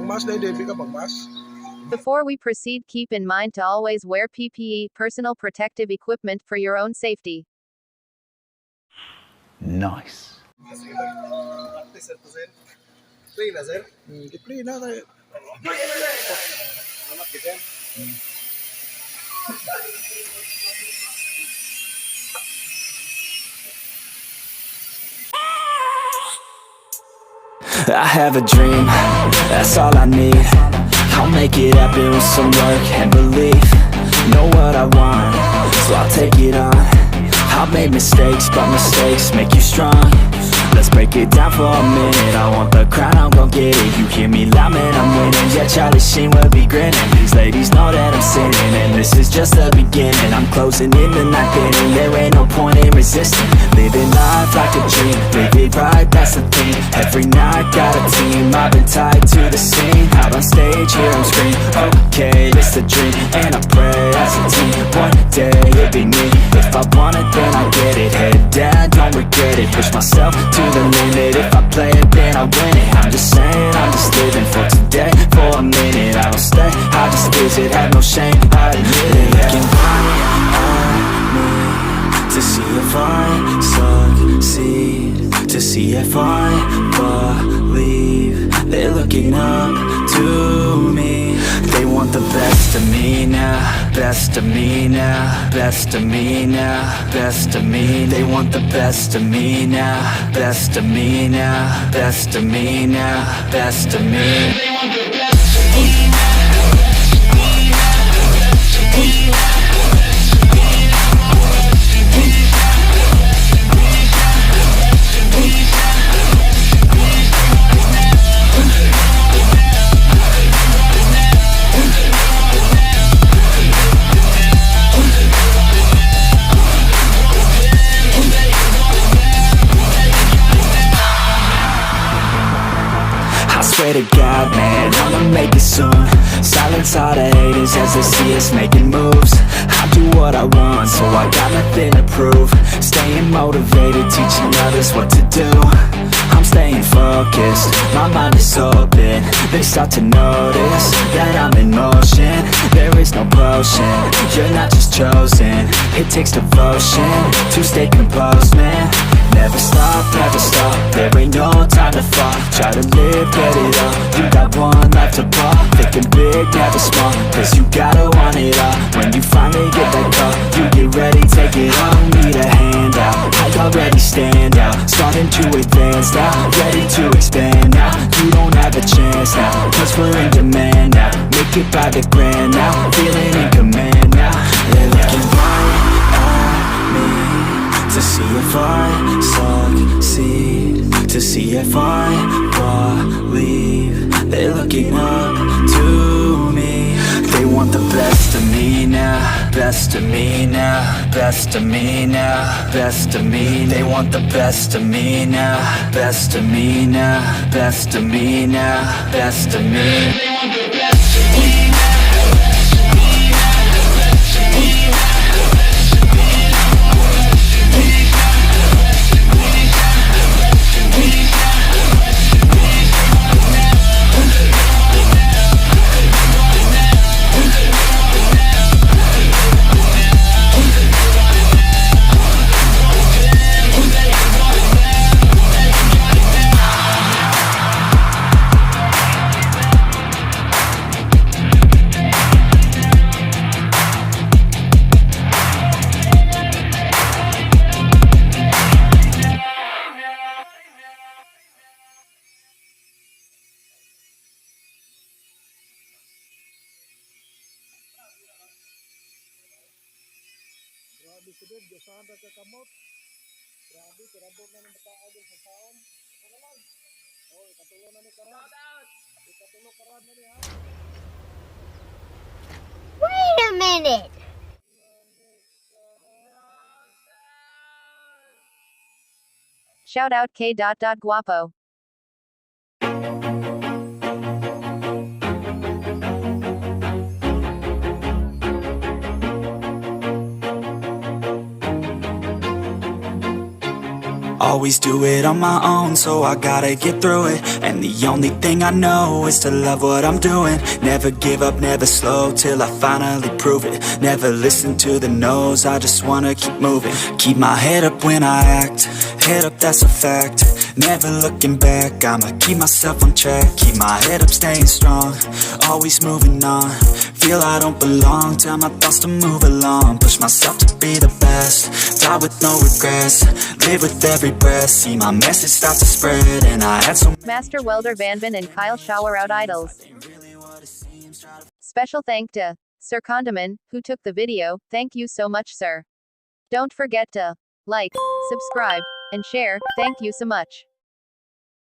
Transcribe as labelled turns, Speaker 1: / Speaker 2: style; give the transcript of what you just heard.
Speaker 1: pagmas na hindi ka pagmas.
Speaker 2: Before we proceed, keep in mind to always wear PPE, personal protective equipment, for your own safety.
Speaker 3: Nice.
Speaker 1: Practice ito, sir. Play na, sir. Play na tayo. Salamat, Kitan.
Speaker 4: I have a dream, that's all I need. I'll make it happen with some work and belief. Know what I want, so I'll take it on. I've made mistakes, but mistakes make you strong. Let's break it down for a minute. I want the crown, I'm gon' get it. You hear me loud, man, I'm winning. Yeah, Charlie Sheen will be grinning. These ladies know that I'm sinning, and this is just the beginning. I'm closing in the ninth inning. There ain't no point in resisting. Living life like a dream, live it right, that's the thing. Every night got a team, I've been tied to the scene. Out on stage, hear them scream, okay, it's a dream. And I pray as a team, one day it'll be me. If I want it, then I get it. Head down, don't regret it. Push myself to the limit. If I play it, then I win it. I'm just saying, I'm just living for today. For a minute, I don't stay, I just visit. Have no shame, I admit it. Looking right at me to see if I succeed, to see if I believe. They're looking up to me. They want the best of me now, best of me now, best of me now, best of me. They want the best of me now, best of me now, best of me now, best of me. They want the best of me now. Swear to God, man, I'ma make it soon. Silence all the haters as they see us making moves. I do what I want, so I got nothing to prove. Staying motivated, teaching others what to do. I'm staying focused, my mind is open. They start to notice that I'm in motion. There is no potion, you're not just chosen. It takes devotion to stay composed, man. Never stop, there ain't no time to fall. Try to live, get it all, you got one life to ball. Thinking big, never small, cause you gotta want it all. When you finally get that call, you get ready, take it all. Need a handout, I already stand out. Starting to advance now, ready to expand now. You don't have a chance now, cause we're in demand now. Make it by the grand now, feeling in command now. They're looking right at me to see if I succeed, to see if I believe. They're looking up to me. They want the best of me now, best of me now, best of me now, best of me. They want the best of me now, best of me now, best of me now, best of me. They want the best of me.
Speaker 1: Grabe si Dad, Diyosan ka kamot. Grabe, tirabog na ng bataan doon sa taon. Ano lang? Oh, ikatulo na ni Karan. Ikatulo Karan na ni ha.
Speaker 5: Wait a minute!
Speaker 2: Shout out K. Guapo.
Speaker 4: Always do it on my own, so I gotta get through it. And the only thing I know is to love what I'm doing. Never give up, never slow, till I finally prove it. Never listen to the no's, I just wanna keep moving. Keep my head up when I act, head up, that's a fact. Never looking back, I'ma keep myself on track. Keep my head up, staying strong, always moving on. Feel I don't belong, tell my thoughts to move along. Push myself to be the best, die with no regrets. Live with every breath, see my message start to spread. And I had so
Speaker 2: Master Welder Van Van and Kyle shower out idols. Special thank to Sir Condaman, who took the video. Thank you so much, sir. Don't forget to like, subscribe, and share. Thank you so much.